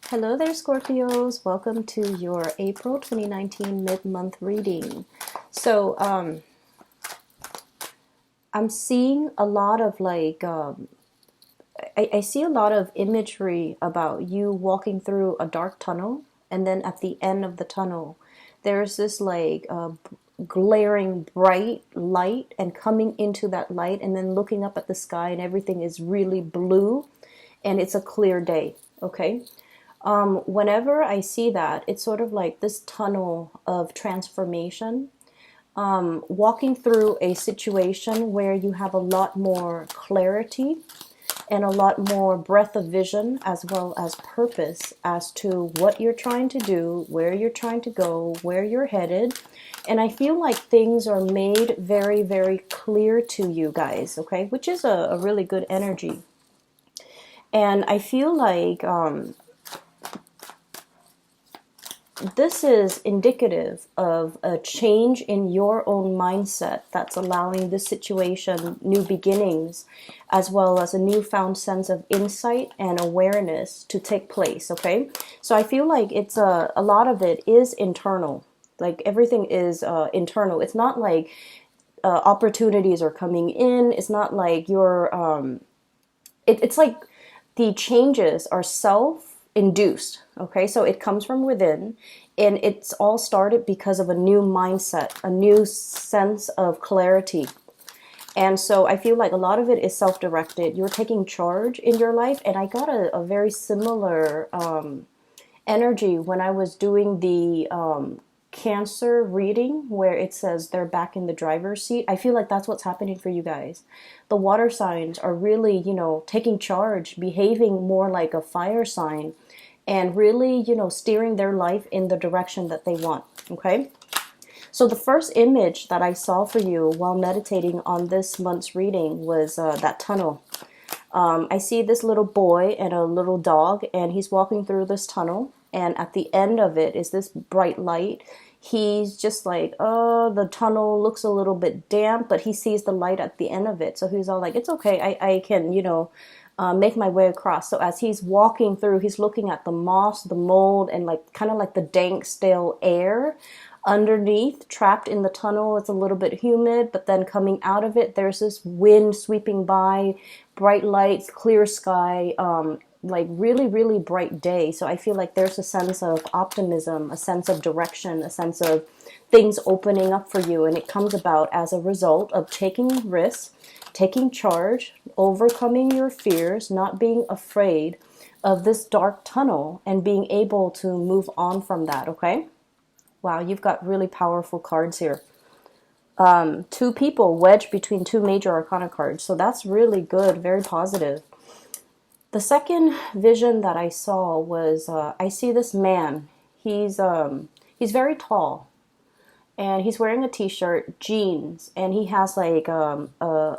Hello there, Scorpios. Welcome to your April 2019 mid-month reading. So, I'm seeing a lot of I see a lot of imagery about you walking through a dark tunnel, and then at the end of the tunnel, there's this glaring bright light, and coming into that light, and then looking up at the sky, and everything is really blue, and it's a clear day. Okay. Whenever I see that, it's sort of like this tunnel of transformation, walking through a situation where you have a lot more clarity and a lot more breadth of vision as well as purpose as to what you're trying to do, where you're trying to go, where you're headed. And I feel like things are made very, very clear to you guys, okay? Which is a really good energy. And I feel like this is indicative of a change in your own mindset that's allowing this situation new beginnings, as well as a newfound sense of insight and awareness to take place. Okay, so I feel like it's a lot of it is internal. Like everything is internal. It's not like opportunities are coming in. It's not like it's like the changes are self-induced. Okay, so it comes from within, and it's all started because of a new mindset, a new sense of clarity. And so I feel like a lot of it is self-directed. You're taking charge in your life, and I got a very similar energy when I was doing the Cancer reading, where it says they're back in the driver's seat. I feel like that's what's happening for you guys. The water signs are really, taking charge, behaving more like a fire sign, and really, steering their life in the direction that they want. Okay. So the first image that I saw for you while meditating on this month's reading was that tunnel. I see this little boy and a little dog, and he's walking through this tunnel. And at the end of it is this bright light. He's just like, oh, the tunnel looks a little bit damp, but he sees the light at the end of it. So he's all like, it's okay. I can, make my way across. So as he's walking through, he's looking at the moss, the mold, and kind of like the dank, stale air underneath, trapped in the tunnel. It's a little bit humid, but then coming out of it, there's this wind sweeping by, bright lights, clear sky, really, really bright day. So I feel like there's a sense of optimism, a sense of direction, a sense of things opening up for you. And it comes about as a result of taking risks, taking charge, overcoming your fears, not being afraid of this dark tunnel, and being able to move on from that. Okay. Wow, you've got really powerful cards here. Two people wedged between two major arcana cards. So that's really good, very positive. The second vision that I saw was I see this man. He's very tall, and he's wearing a t-shirt, jeans, and he has like a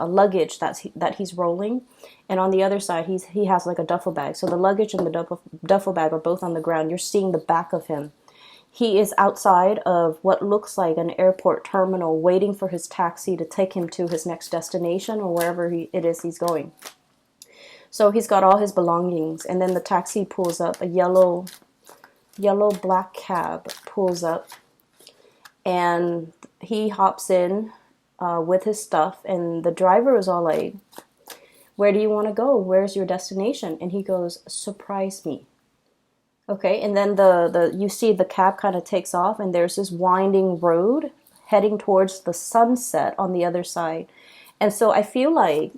luggage that he's rolling, and on the other side he has like a duffel bag. So the luggage and the duffel bag are both on the ground. You're seeing the back of him. He is outside of what looks like an airport terminal, waiting for his taxi to take him to his next destination or wherever it is he's going. So he's got all his belongings, and then the taxi pulls up. A yellow black cab pulls up, and he hops in with his stuff, and the driver is all like, where do you want to go? Where's your destination? And he goes, surprise me. Okay, and then you see the cab kind of takes off, and there's this winding road heading towards the sunset on the other side. And so I feel like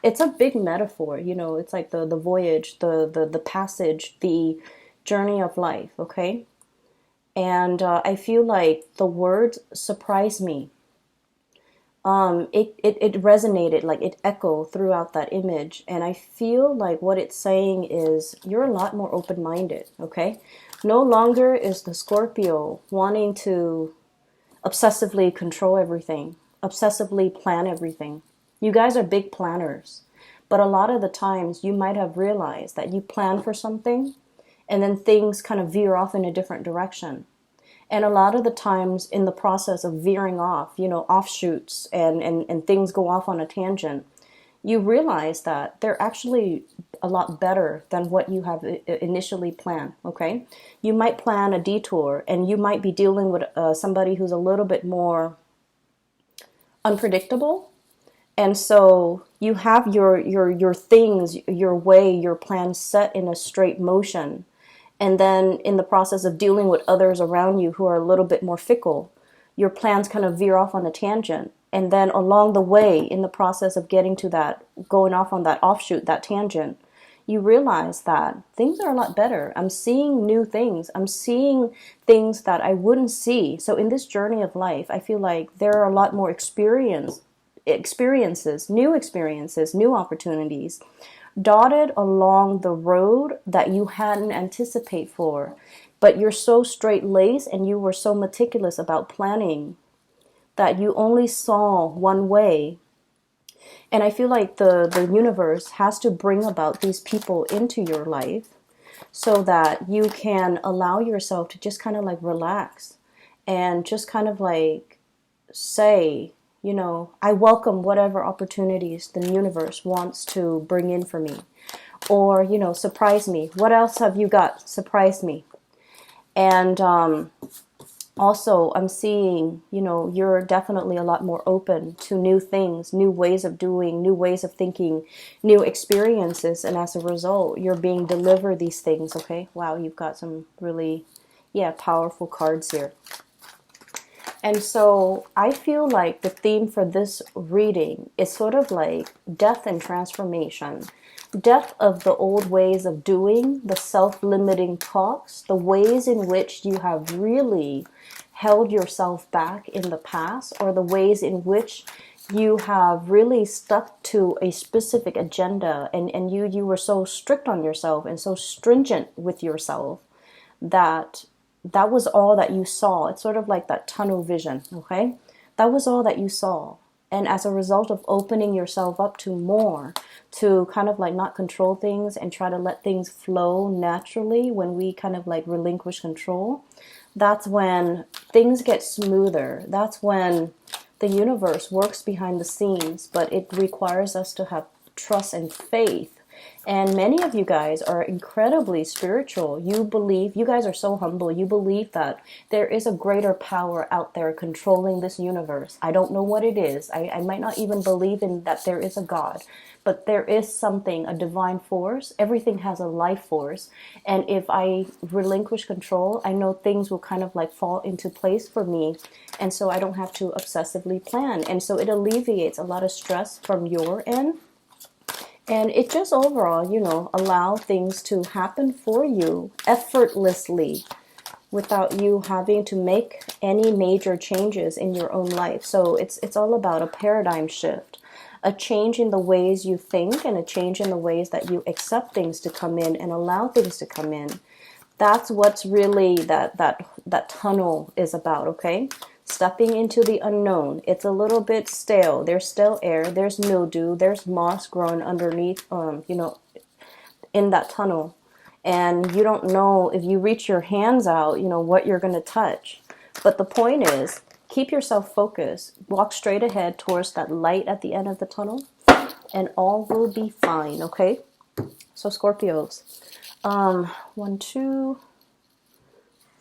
it's a big metaphor, it's like the voyage, the passage, the journey of life, okay? And I feel like the words surprise me. It resonated, like it echoed throughout that image. And I feel like what it's saying is you're a lot more open-minded, okay? No longer is the Scorpio wanting to obsessively control everything, obsessively plan everything. You guys are big planners, but a lot of the times you might have realized that you plan for something and then things kind of veer off in a different direction. And a lot of the times in the process of veering off, offshoots and things go off on a tangent, you realize that they're actually a lot better than what you have initially planned. Okay, you might plan a detour, and you might be dealing with somebody who's a little bit more unpredictable, and so you have your things, your way, your plan set in a straight motion. And then in the process of dealing with others around you who are a little bit more fickle, your plans kind of veer off on a tangent. And then along the way, in the process of getting to that, going off on that offshoot, that tangent, you realize that things are a lot better. I'm seeing new things. I'm seeing things that I wouldn't see. So in this journey of life, I feel like there are a lot more experiences, new opportunities dotted along the road that you hadn't anticipate for. But you're so straight-laced and you were so meticulous about planning that you only saw one way. And I feel like the universe has to bring about these people into your life so that you can allow yourself to just kind of like relax and just kind of like say, I welcome whatever opportunities the universe wants to bring in for me. Or, surprise me. What else have you got? Surprise me. And also, I'm seeing, you're definitely a lot more open to new things, new ways of doing, new ways of thinking, new experiences. And as a result, you're being delivered these things, okay? Wow, you've got some really, powerful cards here. And so I feel like the theme for this reading is sort of like death and transformation. Death of the old ways of doing, the self-limiting talks, the ways in which you have really held yourself back in the past, or the ways in which you have really stuck to a specific agenda, and you were so strict on yourself and so stringent with yourself that was all that you saw. It's sort of like that tunnel vision, okay? That was all that you saw. And as a result of opening yourself up to more, to kind of like not control things and try to let things flow naturally, when we kind of like relinquish control, that's when things get smoother. That's when the universe works behind the scenes, but it requires us to have trust and faith. And many of you guys are incredibly spiritual. You believe, you guys are so humble. You believe that there is a greater power out there controlling this universe. I don't know what it is. I might not even believe in that there is a God, but there is something, a divine force. Everything has a life force. And if I relinquish control, I know things will kind of like fall into place for me. And so I don't have to obsessively plan. And so it alleviates a lot of stress from your end. And it just overall, allow things to happen for you effortlessly without you having to make any major changes in your own life. So it's all about a paradigm shift, a change in the ways you think, and a change in the ways that you accept things to come in and allow things to come in. That's what's really that tunnel is about, okay? Stepping into the unknown. It's a little bit stale. There's stale air. There's mildew. There's moss growing underneath, in that tunnel. And you don't know if you reach your hands out, what you're going to touch. But the point is, keep yourself focused. Walk straight ahead towards that light at the end of the tunnel, and all will be fine, okay? So Scorpios, 1, 2,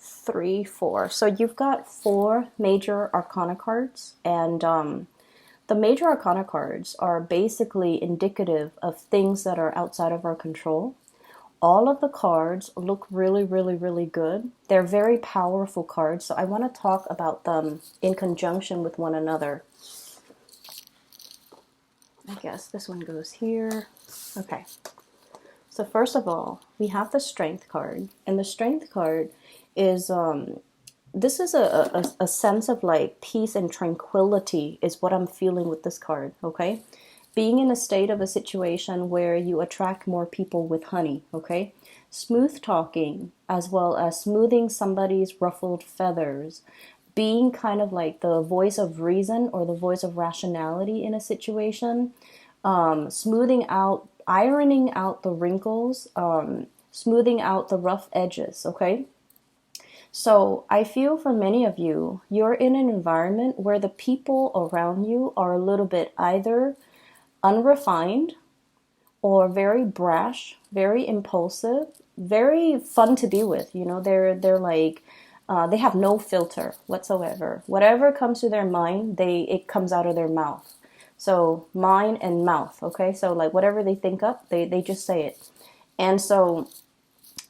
3, 4. So you've got 4 major arcana cards, and the major arcana cards are basically indicative of things that are outside of our control. All of the cards look really, really, really good. They're very powerful cards, so I want to talk about them in conjunction with one another. I guess this one goes here. Okay. So first of all, we have the Strength card, and the Strength card is this is a sense of like peace and tranquility is what I'm feeling with this card, okay? Being in a state of a situation where you attract more people with honey, okay? Smooth talking, as well as smoothing somebody's ruffled feathers, being kind of like the voice of reason or the voice of rationality in a situation, smoothing out, ironing out the wrinkles, smoothing out the rough edges, okay? So I feel for many of you, you're in an environment where the people around you are a little bit either unrefined, or very brash, very impulsive, very fun to be with. You know, they're like they have no filter whatsoever. Whatever comes to their mind, it comes out of their mouth. So mind and mouth, okay? So like whatever they think up, they just say it. And so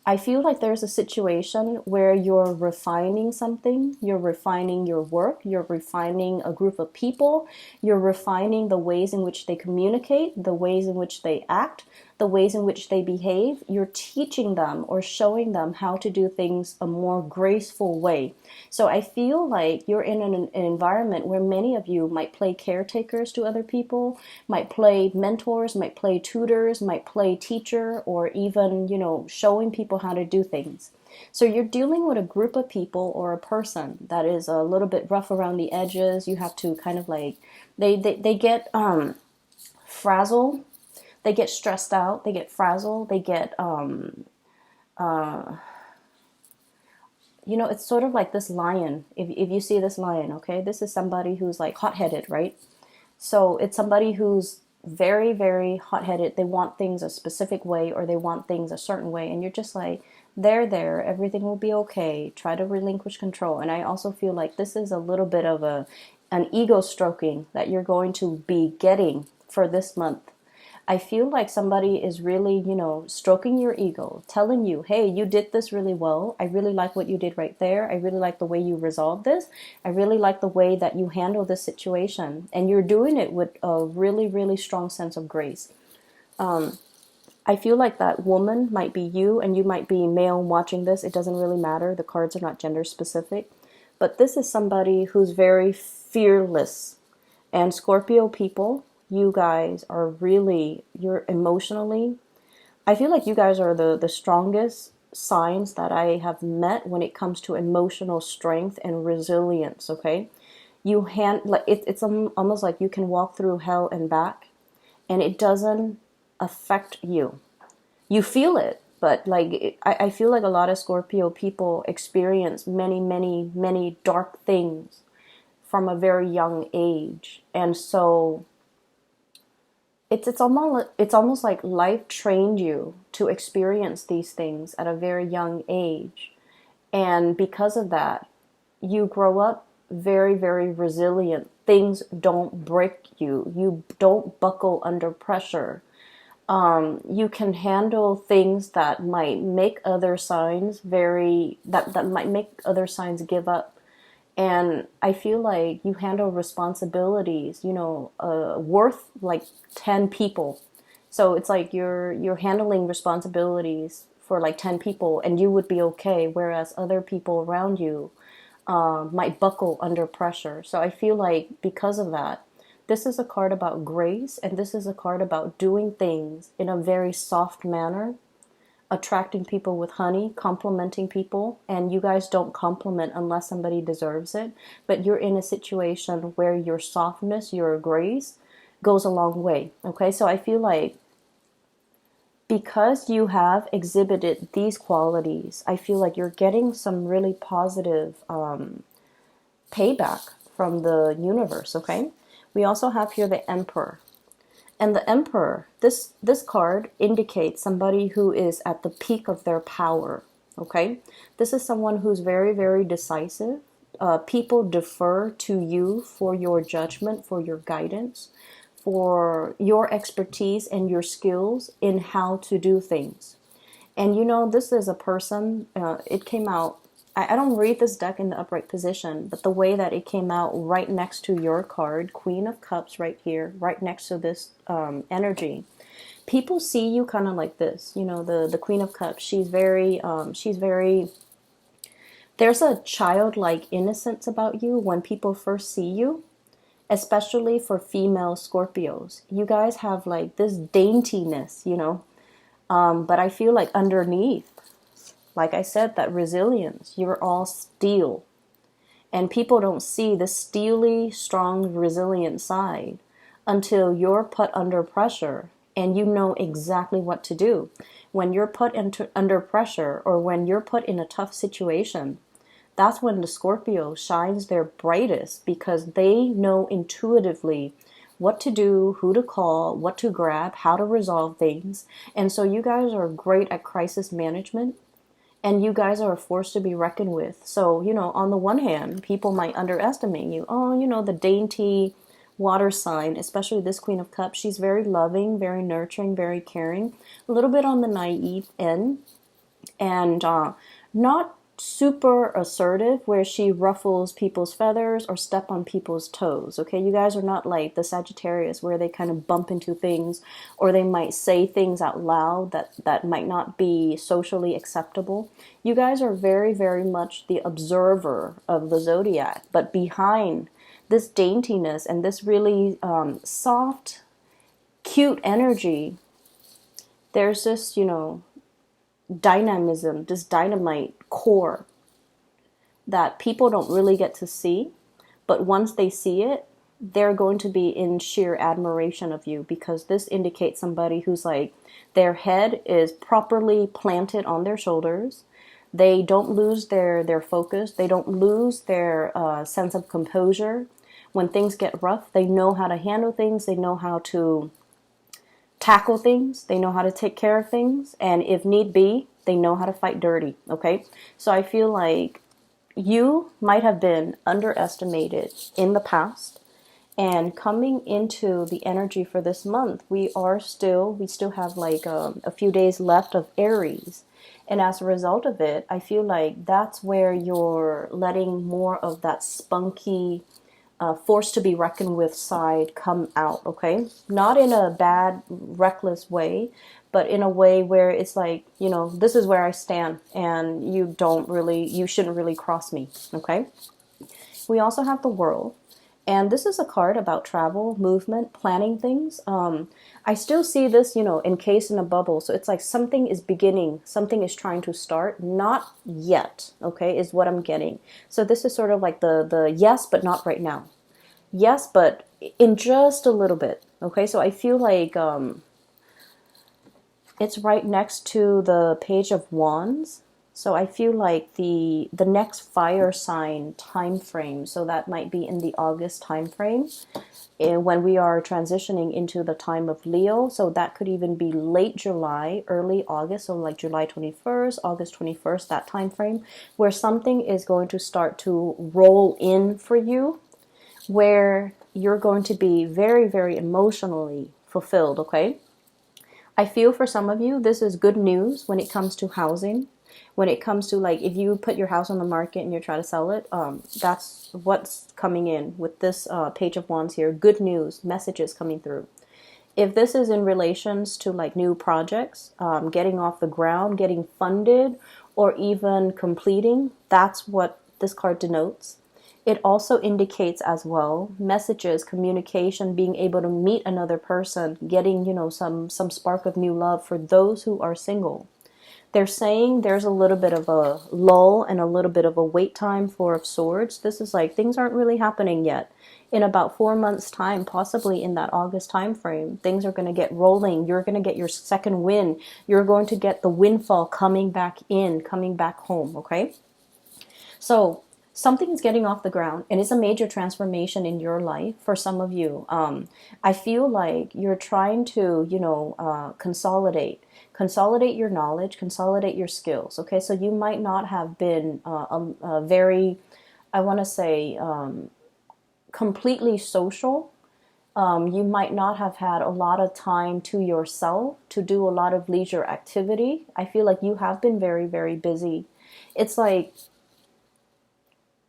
I feel like there's a situation where you're refining something, you're refining your work, you're refining a group of people, you're refining the ways in which they communicate, the ways in which they act, the ways in which they behave. You're teaching them or showing them how to do things a more graceful way. So I feel like you're in an environment where many of you might play caretakers to other people, might play mentors, might play tutors, might play teacher, or even, showing people how to do things. So you're dealing with a group of people or a person that is a little bit rough around the edges. You have to kind of like, they get frazzled, they get stressed out, they get frazzled, they get it's sort of like this lion. If you see this lion, okay, this is somebody who's like hot-headed, right? So it's somebody who's very, very hot-headed. They want things a specific way, or they want things a certain way. And you're just like, there, everything will be okay. Try to relinquish control. And I also feel like this is a little bit of an ego stroking that you're going to be getting for this month. I feel like somebody is really, stroking your ego, telling you, hey, you did this really well. I really like what you did right there. I really like the way you resolved this. I really like the way that you handle this situation. And you're doing it with a really, really strong sense of grace. I feel like that woman might be you, and you might be male watching this. It doesn't really matter. The cards are not gender specific. But this is somebody who's very fearless. And Scorpio people, you guys are really, you're emotionally, I feel like you guys are the strongest signs that I have met when it comes to emotional strength and resilience, okay? It's almost like you can walk through hell and back, and it doesn't affect you. You feel it, but I feel like a lot of Scorpio people experience many, many, many dark things from a very young age. And so it's almost like life trained you to experience these things at a very young age. And because of that, you grow up very, very resilient. Things don't break you. You don't buckle under pressure. You can handle things that might make other signs that might make other signs give up. And I feel like you handle responsibilities, worth like 10 people. So it's like you're handling responsibilities for like 10 people, and you would be okay, whereas other people around you might buckle under pressure. So I feel like because of that, this is a card about grace, and this is a card about doing things in a very soft manner, attracting people with honey, complimenting people. And you guys don't compliment unless somebody deserves it, but you're in a situation where your softness, your grace goes a long way. Okay, so I feel like because you have exhibited these qualities, I feel like you're getting some really positive payback from the universe. Okay, we also have here the Emperor. And the Emperor, this card indicates somebody who is at the peak of their power, okay? This is someone who's very, very decisive. People defer to you for your judgment, for your guidance, for your expertise and your skills in how to do things. And this is a person, it came out, I don't read this deck in the upright position, but the way that it came out right next to your card, Queen of Cups right here, right next to this energy, people see you kind of like this. The Queen of Cups, she's very, there's a childlike innocence about you when people first see you, especially for female Scorpios. You guys have like this daintiness, but I feel like underneath, like I said, that resilience, you're all steel. And people don't see the steely, strong, resilient side until you're put under pressure and you know exactly what to do. When you're put under pressure, or when you're put in a tough situation, that's when the Scorpio shines their brightest, because they know intuitively what to do, who to call, what to grab, how to resolve things. And so you guys are great at crisis management, and you guys are a force to be reckoned with. So, on the one hand, people might underestimate you. Oh, the dainty water sign, especially this Queen of Cups, she's very loving, very nurturing, very caring, a little bit on the naive end, and not super assertive where she ruffles people's feathers or step on people's toes. Okay, you guys are not like the Sagittarius where they kind of bump into things, or they might say things out loud that might not be socially acceptable. You guys are very, very much the observer of the zodiac, but behind this daintiness and this really soft, cute energy, there's this, dynamism, this dynamite core that people don't really get to see. But once they see it, they're going to be in sheer admiration of you, because this indicates somebody who's like, their head is properly planted on their shoulders. They don't lose their focus. They don't lose their sense of composure. When things get rough, they know how to handle things. They know how to tackle things. They know how to take care of things. And if need be, they know how to fight dirty. Okay. So I feel like you might have been underestimated in the past, and coming into the energy for this month, we still have like a few days left of Aries. And as a result of it, I feel like that's where you're letting more of that spunky, forced to be reckoned with side come out, okay? Not in a bad, reckless way, but in a way where it's like, this is where I stand, and you shouldn't really cross me, okay? We also have the World, and this is a card about travel, movement, planning things. I still see this, encased in a bubble. So it's like something is beginning, something is trying to start, not yet, okay, is what I'm getting. So this is sort of like the yes, but not right now. Yes, but in just a little bit, okay? So I feel like it's right next to the Page of Wands. So I feel like the next fire sign time frame, so that might be in the August time frame, when we are transitioning into the time of Leo. So that could even be late July, early August, so like July 21st, August 21st, that time frame, where something is going to start to roll in for you, where you're going to be very, very emotionally fulfilled, okay? I feel for some of you, this is good news when it comes to housing. When it comes to, like, if you put your house on the market and you're trying to sell it, that's what's coming in with this Page of Wands here. Good news, messages coming through. If this is in relations to like new projects, getting off the ground, getting funded, or even completing, that's what this card denotes. It also indicates as well messages, communication, being able to meet another person, getting, some spark of new love for those who are single. They're saying there's a little bit of a lull and a little bit of a wait time, Four of Swords. This is like things aren't really happening yet. In about 4 months' time, possibly in that August time frame, things are going to get rolling. You're going to get your second win. You're going to get the windfall coming back in, coming back home, okay? So something is getting off the ground, and it's a major transformation in your life for some of you. I feel like you're trying to, consolidate your knowledge, consolidate your skills. Okay, so you might not have been a very, I want to say, completely social. You might not have had a lot of time to yourself to do a lot of leisure activity. I feel like you have been very, very busy. It's like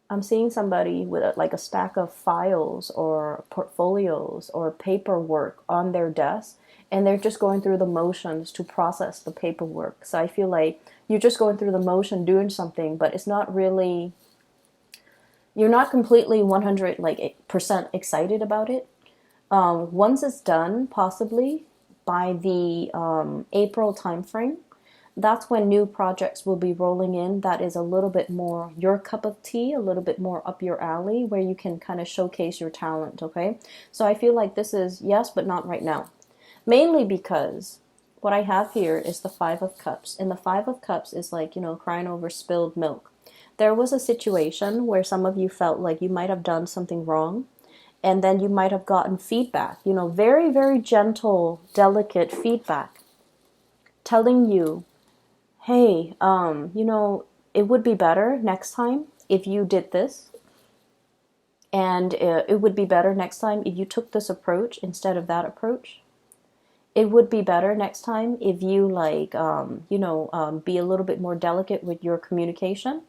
I'm seeing somebody with like a stack of files or portfolios or paperwork on their desk, and they're just going through the motions to process the paperwork. So I feel like you're just going through the motion doing something, but it's not really, you're not completely 100% excited about it. Once it's done, possibly by the April timeframe, that's when new projects will be rolling in. That is a little bit more your cup of tea, a little bit more up your alley, where you can kind of showcase your talent, okay? So I feel like this is yes, but not right now. Mainly because what I have here is the Five of Cups. And the Five of Cups is like, crying over spilled milk. There was a situation where some of you felt like you might have done something wrong, And then you might have gotten feedback, very, very gentle, delicate feedback telling you, hey, it would be better next time if you did this. And it would be better next time if you took this approach instead of that approach. It would be better next time if you be a little bit more delicate with your communication.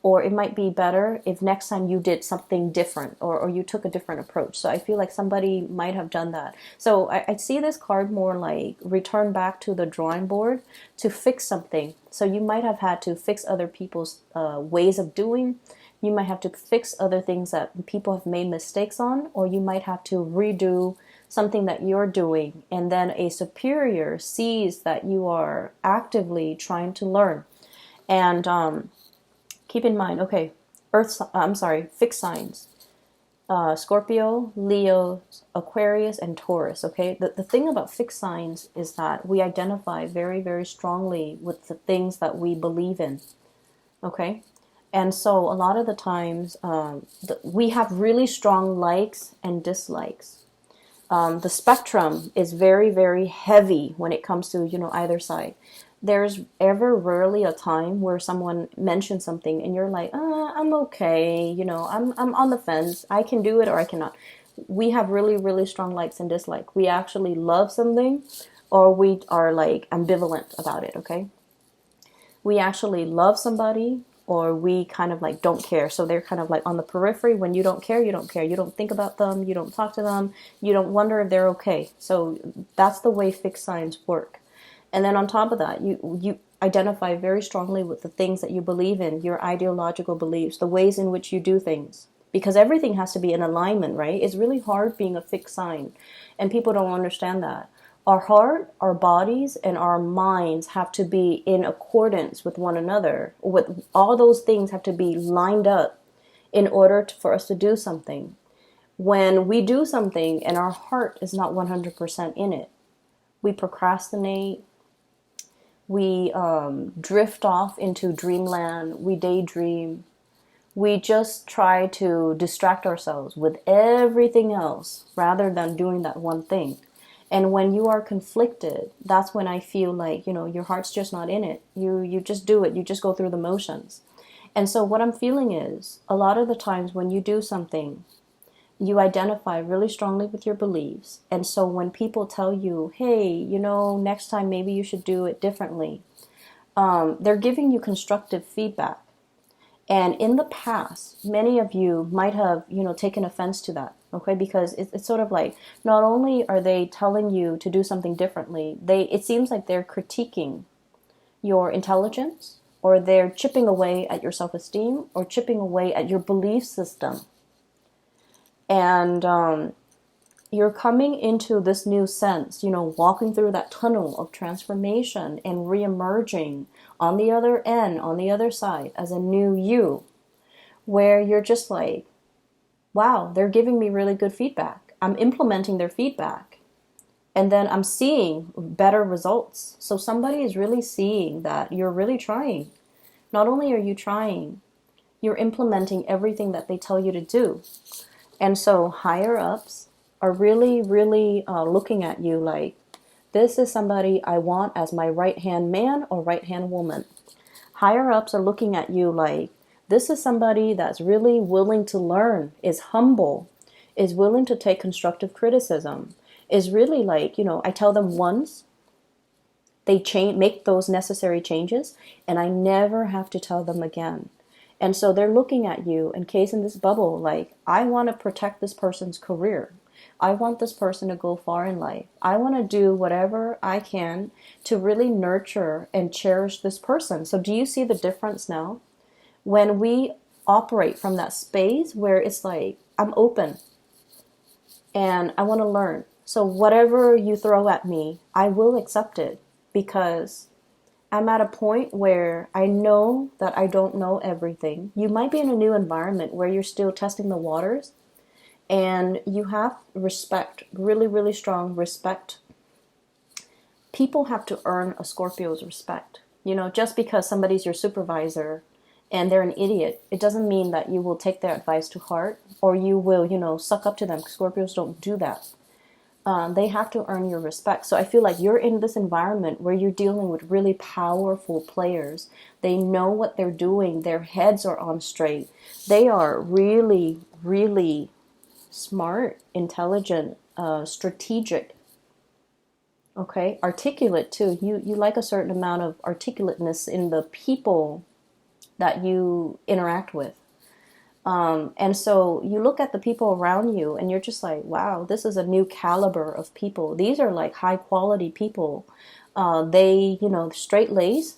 Or it might be better if next time you did something different, or you took a different approach. So I feel like somebody might have done that. So I see this card more like return back to the drawing board to fix something. So you might have had to fix other people's ways of doing. You might have to fix other things that people have made mistakes on, or you might have to redo something that you're doing. And then a superior sees that you are actively trying to learn. And keep in mind, okay, fixed signs. Scorpio, Leo, Aquarius, and Taurus, okay? The thing about fixed signs is that we identify very, very strongly with the things that we believe in, okay? And so a lot of the times, we have really strong likes and dislikes. The spectrum is very, very heavy when it comes to, either side. There's ever rarely a time where someone mentions something and you're like, I'm okay, I'm on the fence. I can do it or I cannot. We have really, really strong likes and dislikes. We actually love something or we are like ambivalent about it, okay? We actually love somebody or we kind of like don't care. So they're kind of like on the periphery. When you don't care, you don't care. You don't think about them. You don't talk to them. You don't wonder if they're okay. So that's the way fixed signs work. And then on top of that, you identify very strongly with the things that you believe in, your ideological beliefs, the ways in which you do things. Because everything has to be in alignment, right? It's really hard being a fixed sign. And people don't understand that. Our heart, our bodies, and our minds have to be in accordance with one another. With all those things have to be lined up in order for us to do something. When we do something and our heart is not 100% in it, we procrastinate, we drift off into dreamland, we daydream, we just try to distract ourselves with everything else rather than doing that one thing. And when you are conflicted, that's when I feel like, your heart's just not in it. You just do it. You just go through the motions. And so what I'm feeling is a lot of the times when you do something, you identify really strongly with your beliefs. And so when people tell you, hey, next time maybe you should do it differently, they're giving you constructive feedback. And in the past, many of you might have, taken offense to that, okay? Because it's sort of like, not only are they telling you to do something differently, it seems like they're critiquing your intelligence, or they're chipping away at your self-esteem, or chipping away at your belief system. And you're coming into this new sense, walking through that tunnel of transformation and re-emerging on the other end, on the other side, as a new you, where you're just like, wow, they're giving me really good feedback. I'm implementing their feedback. And then I'm seeing better results. So somebody is really seeing that you're really trying. Not only are you trying, you're implementing everything that they tell you to do. And so higher ups are really, really looking at you like, this is somebody I want as my right-hand man or right-hand woman. Higher ups are looking at you like, this is somebody that's really willing to learn, is humble, is willing to take constructive criticism, is really like, I tell them once, they make those necessary changes, and I never have to tell them again. And so they're looking at you, encased in this bubble, like, I want to protect this person's career. I want this person to go far in life. I want to do whatever I can to really nurture and cherish this person. So do you see the difference now? When we operate from that space where it's like, I'm open and I want to learn. So whatever you throw at me, I will accept it, because I'm at a point where I know that I don't know everything. You might be in a new environment where you're still testing the waters, and you have respect, really, really strong respect. People have to earn a Scorpio's respect. Just because somebody's your supervisor and they're an idiot, it doesn't mean that you will take their advice to heart or you will, suck up to them. Scorpios don't do that. They have to earn your respect. So I feel like you're in this environment where you're dealing with really powerful players. They know what they're doing. Their heads are on straight. They are really, really smart, intelligent, strategic. Okay, articulate too. You like a certain amount of articulateness in the people that you interact with. And so you look at the people around you and you're just like, wow, this is a new caliber of people. These are like high quality people. They, straight lace.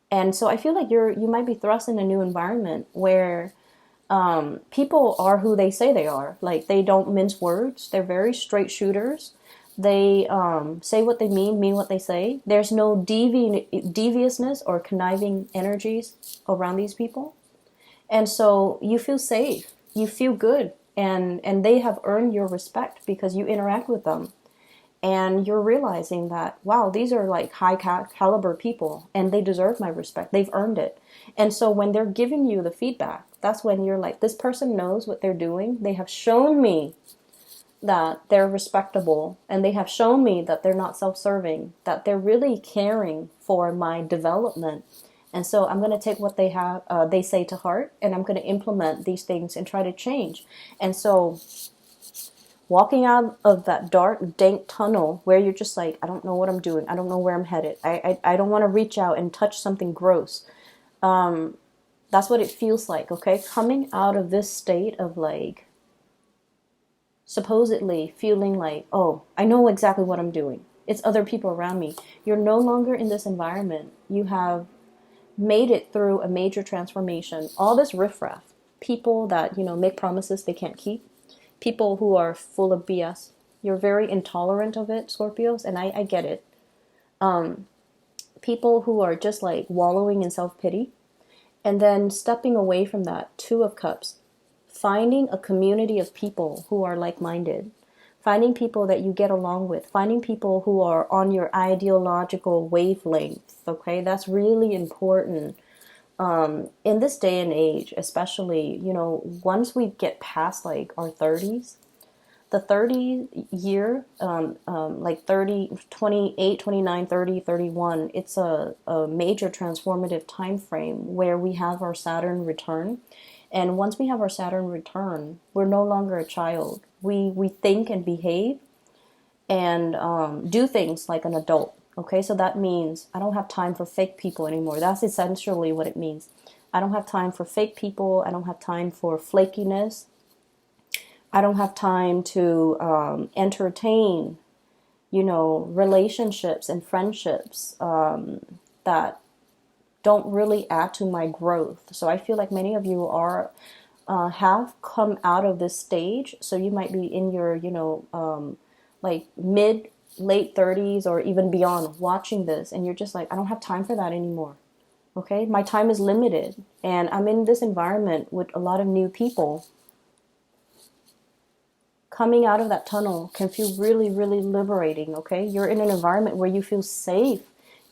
And so I feel like you might be thrust in a new environment where people are who they say they are. Like they don't mince words. They're very straight shooters. They say what they mean what they say. There's no deviousness or conniving energies around these people. And so you feel safe, you feel good, and they have earned your respect because you interact with them. And you're realizing that, wow, these are like high caliber people and they deserve my respect. They've earned it. And so when they're giving you the feedback, that's when you're like, this person knows what they're doing. They have shown me that they're respectable, and they have shown me that they're not self-serving, that they're really caring for my development. And so I'm going to take what they say to heart, and I'm going to implement these things and try to change. And so walking out of that dark, dank tunnel where you're just like, I don't know what I'm doing. I don't know where I'm headed. I don't want to reach out and touch something gross. That's what it feels like, okay? Coming out of this state of like, supposedly feeling like, oh, I know exactly what I'm doing. It's other people around me. You're no longer in this environment. You have made it through a major transformation. All this riffraff, people that, make promises they can't keep, people who are full of BS. You're very intolerant of it, Scorpios, and I get it. People who are just like wallowing in self-pity, and then stepping away from that, Two of Cups, finding a community of people who are like-minded, finding people that you get along with, finding people who are on your ideological wavelength, okay? That's really important. In this day and age, especially, once we get past like our 30s, the 30 year, like 30, 28, 29, 30, 31, it's a major transformative time frame where we have our Saturn return. And once we have our Saturn return, we're no longer a child. We think and behave and do things like an adult. Okay, so that means I don't have time for fake people anymore. That's essentially what it means. I don't have time for fake people. I don't have time for flakiness. I don't have time to entertain, relationships and friendships that don't really add to my growth. So I feel like many of you are have come out of this stage. So you might be in your, like late 30s or even beyond watching this, and you're just like, I don't have time for that anymore. Okay, my time is limited, and I'm in this environment with a lot of new people. Coming out of that tunnel can feel really, really liberating, okay? You're in an environment where you feel safe.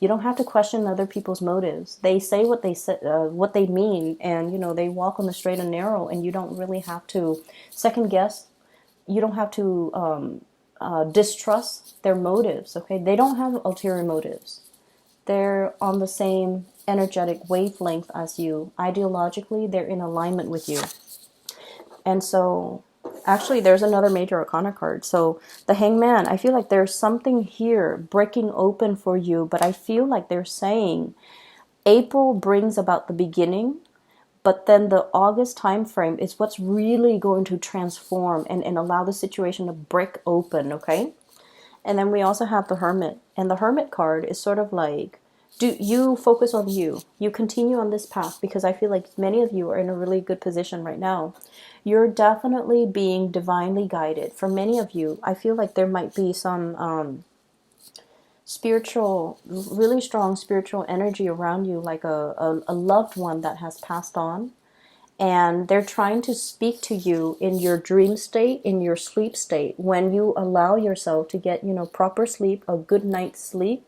You don't have to question other people's motives. They say what they say, what they mean, and, they walk on the straight and narrow, and you don't really have to second guess. You don't have to distrust their motives, okay? They don't have ulterior motives. They're on the same energetic wavelength as you. Ideologically, they're in alignment with you. And so, actually, there's another major arcana card. So, the Hangman, I feel like there's something here breaking open for you, but I feel like they're saying April brings about the beginning, but then the August time frame is what's really going to transform and allow the situation to break open, okay? And then we also have the Hermit. And the Hermit card is sort of like, do you focus on you? You continue on this path, because I feel like many of you are in a really good position right now. You're definitely being divinely guided. For many of you, I feel like there might be some spiritual, really strong spiritual energy around you, like a loved one that has passed on. And they're trying to speak to you in your dream state, in your sleep state, when you allow yourself to get, proper sleep, a good night's sleep,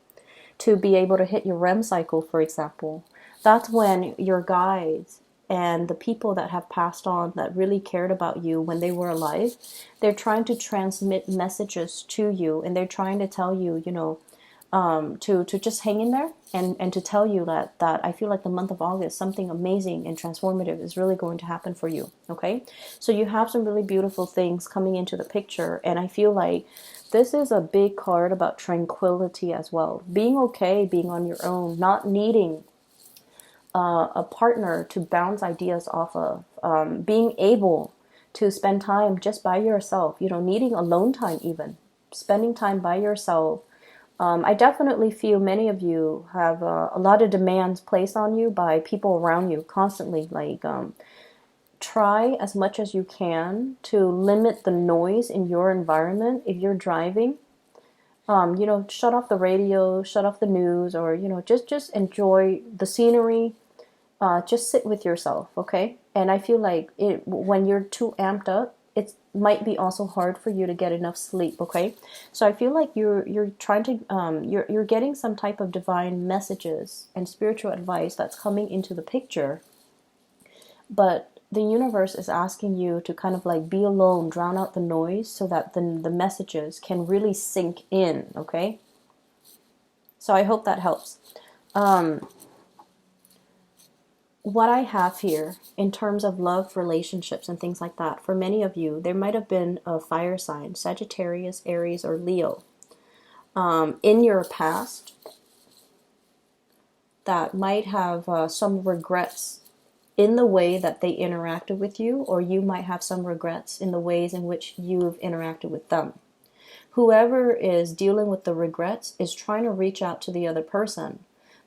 to be able to hit your REM cycle, for example. That's when your guides and the people that have passed on that really cared about you when they were alive, they're trying to transmit messages to you, and they're trying to tell you, to just hang in there, and to tell you that I feel like the month of August, something amazing and transformative is really going to happen for you. Okay, so you have some really beautiful things coming into the picture, and I feel like this is a big card about tranquility as well, being okay, being on your own, not needing a partner to bounce ideas off of, being able to spend time just by yourself, needing alone time, even spending time by yourself. I definitely feel many of you have a lot of demands placed on you by people around you constantly. Like, try as much as you can to limit the noise in your environment. If you're driving, shut off the radio, shut off the news, or just enjoy the scenery. Just sit with yourself, okay? And I feel like when you're too amped up, it might be also hard for you to get enough sleep, okay? So I feel like you're trying to you're getting some type of divine messages and spiritual advice that's coming into the picture, but the universe is asking you to kind of like be alone, drown out the noise, so that the messages can really sink in, okay? So I hope that helps. What I have here in terms of love, relationships, and things like that, for many of you, there might have been a fire sign, Sagittarius, Aries, or Leo, in your past that might have some regrets in the way that they interacted with you, or you might have some regrets in the ways in which you've interacted with them. Whoever is dealing with the regrets is trying to reach out to the other person,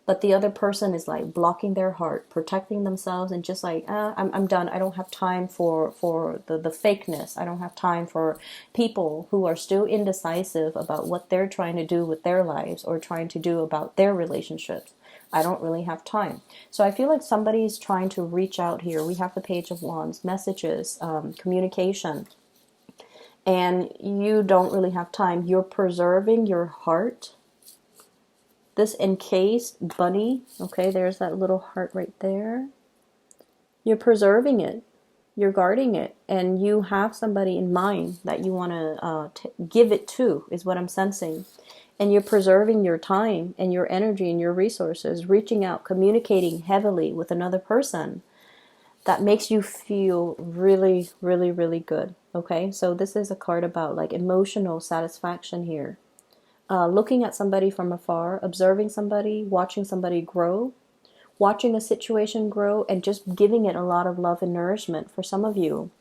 but the other person is like blocking their heart, protecting themselves, and just like, I'm done. I don't have time for the fakeness. I don't have time for people who are still indecisive about what they're trying to do with their lives or trying to do about their relationships. I don't really have time. So I feel like somebody's trying to reach out here. We have the Page of Wands, messages, communication, and you don't really have time. You're preserving your heart. This encased bunny, okay, there's that little heart right there. You're preserving it. You're guarding it. And you have somebody in mind that you want to give it to, is what I'm sensing. And you're preserving your time and your energy and your resources, reaching out, communicating heavily with another person that makes you feel really, really, really good. Okay, so this is a card about like emotional satisfaction here. Looking at somebody from afar, observing somebody, watching somebody grow, watching a situation grow, and just giving it a lot of love and nourishment. For some of you,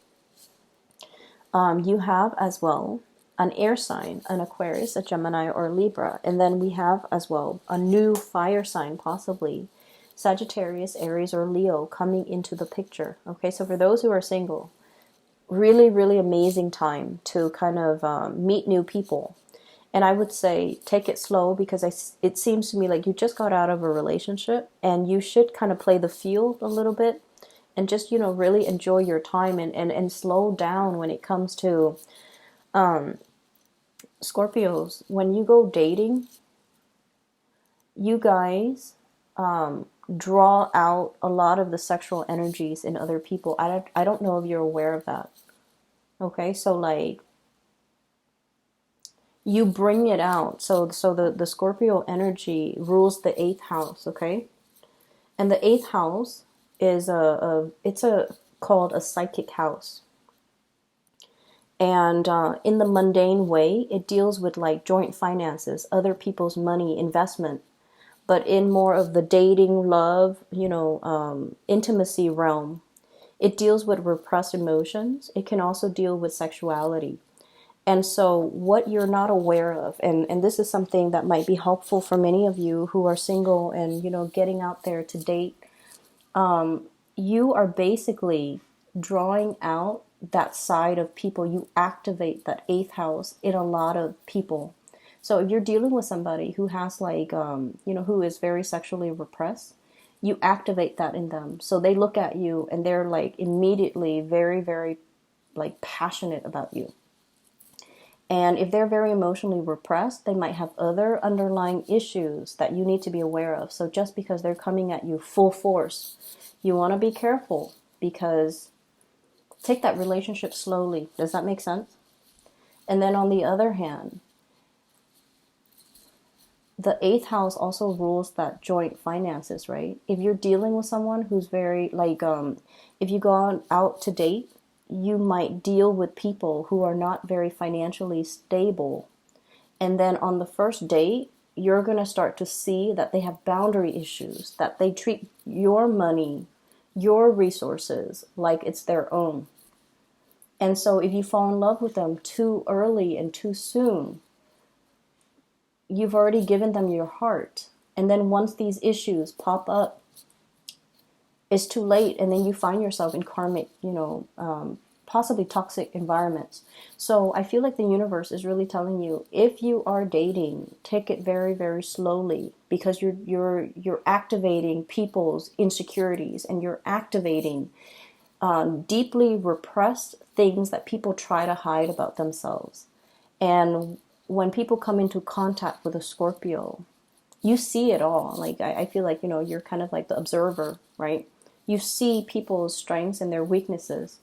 you have as well an air sign, an Aquarius, a Gemini, or a Libra. And then we have as well a new fire sign, possibly Sagittarius, Aries, or Leo coming into the picture. Okay, so for those who are single, really, really amazing time to kind of meet new people. And I would say take it slow, because it seems to me like you just got out of a relationship and you should kind of play the field a little bit and just, really enjoy your time and slow down when it comes to Scorpios. When you go dating, you guys draw out a lot of the sexual energies in other people. I don't know if you're aware of that. Okay, so like you bring it out. So the Scorpio energy rules the 8th house, okay? And the 8th house is called a psychic house. And in the mundane way, it deals with like joint finances, other people's money, investment. But in more of the dating, love, intimacy realm, it deals with repressed emotions. It can also deal with sexuality. And so what you're not aware of, and this is something that might be helpful for many of you who are single and, getting out there to date, you are basically drawing out that side of people. You activate that 8th house in a lot of people. So if you're dealing with somebody who has like, who is very sexually repressed, you activate that in them. So they look at you and they're like immediately very, very like passionate about you. And if they're very emotionally repressed, they might have other underlying issues that you need to be aware of. So just because they're coming at you full force, you want to be careful, because take that relationship slowly. Does that make sense? And then on the other hand, the eighth house also rules that joint finances, right? If you're dealing with someone who's very like, if you go out to date, you might deal with people who are not very financially stable. And then on the first date, you're going to start to see that they have boundary issues, that they treat your money, your resources like it's their own. And so if you fall in love with them too early and too soon, you've already given them your heart. And then once these issues pop up, it's too late. And then you find yourself in karmic, possibly toxic environments. So I feel like the universe is really telling you, if you are dating, take it very, very slowly, because you're activating people's insecurities, and you're activating deeply repressed things that people try to hide about themselves. And when people come into contact with a Scorpio, you see it all. Like, I feel like, you're kind of like the observer, right? You see people's strengths and their weaknesses.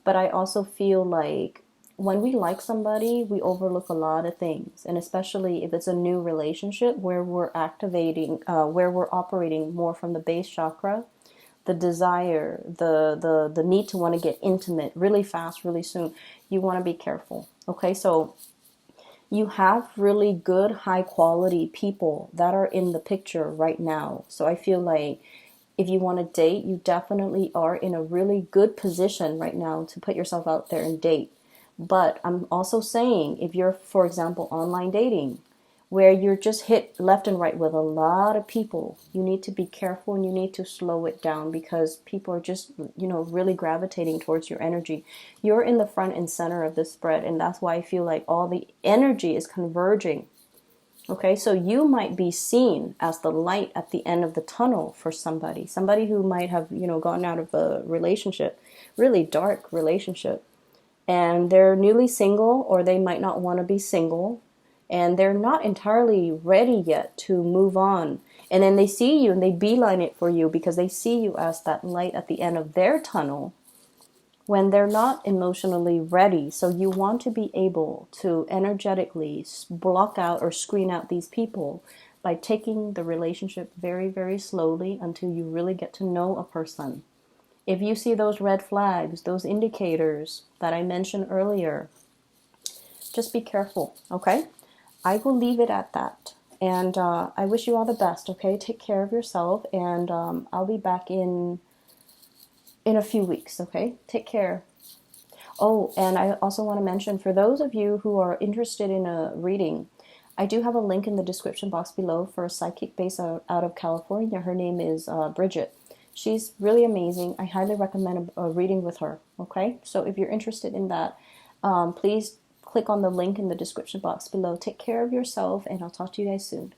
But I also feel like when we like somebody, we overlook a lot of things. And especially if it's a new relationship where we're where we're operating more from the base chakra, the desire, the need to want to get intimate really fast, really soon, you want to be careful. Okay, so you have really good, high quality people that are in the picture right now. So I feel like if you want to date, you definitely are in a really good position right now to put yourself out there and date. But I'm also saying, if you're, for example, online dating, where you're just hit left and right with a lot of people, you need to be careful, and you need to slow it down, because people are just, really gravitating towards your energy. You're in the front and center of the spread, and that's why I feel like all the energy is converging. Okay, so you might be seen as the light at the end of the tunnel for somebody who might have, gotten out of a relationship, really dark relationship, and they're newly single, or they might not want to be single, and they're not entirely ready yet to move on. And then they see you and they beeline it for you, because they see you as that light at the end of their tunnel when they're not emotionally ready. So you want to be able to energetically block out or screen out these people by taking the relationship very, very slowly until you really get to know a person. If you see those red flags, those indicators that I mentioned earlier, just be careful, okay? I will leave it at that. And I wish you all the best, okay? Take care of yourself, and I'll be back in a few weeks, okay? Take care. Oh, and I also want to mention, for those of you who are interested in a reading, I do have a link in the description box below for a psychic based out of California. Her name is Bridget. She's really amazing. I highly recommend a reading with her, okay? So if you're interested in that, please click on the link in the description box below. Take care of yourself, and I'll talk to you guys soon.